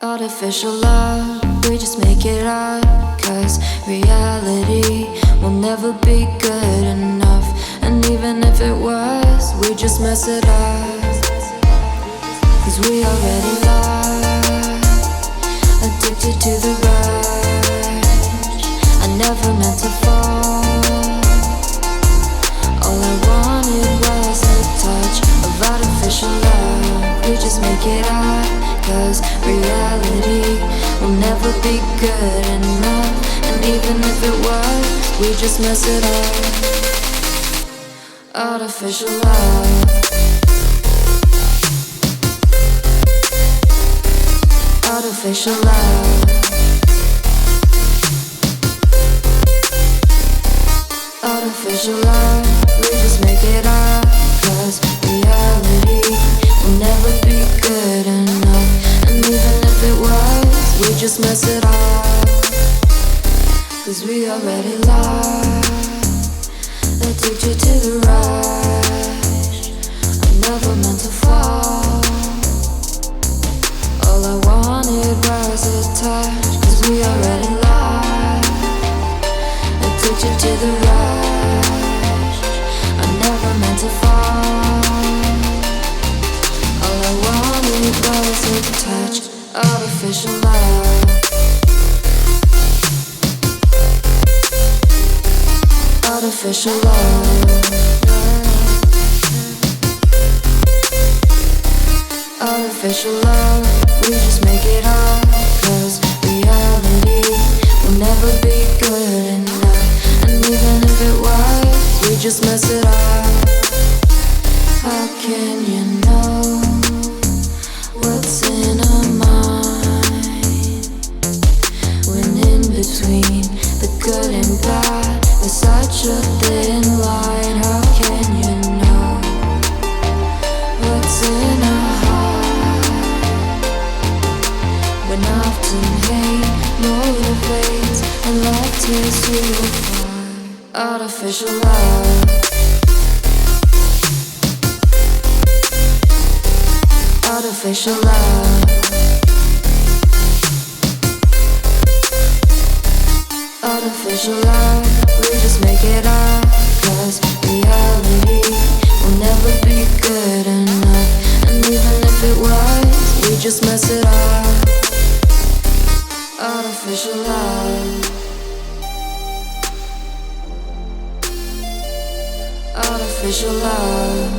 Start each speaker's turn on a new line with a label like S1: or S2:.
S1: Artificial love, we just make it up. Cause reality will never be good enough. And even if it was, we just mess it up. Cause we already lost, addicted to the rush. I never meant to fall. All I wanted was a touch of artificial love. We just make it up. Cause reality will never be good enough. And even if it was, we just mess it up. Artificial love. Artificial love. Artificial love. We just make it up. Cause reality will never be good enough. And even if it was, we just mess it up. Cause we already lost, addicted to the rush. I never meant to fall. All I wanted was a touch. Cause we already lost, addicted to the rush. I never meant to fall. All I wanted was a touch. Artificial love. Artificial love. Artificial love. We just make it up. Cause reality will never be good enough. And even if it was, we just mess it up. How can you know what's in our mind when in between the good and bad there's such a thin line? How can you know what's in our heart when often hate motivates and love tears you apart? Artificial love. Artificial love. Artificial love. We just make it up. Cause reality will never be good enough. And even if it was, we just mess it up. Artificial love. Artificial love.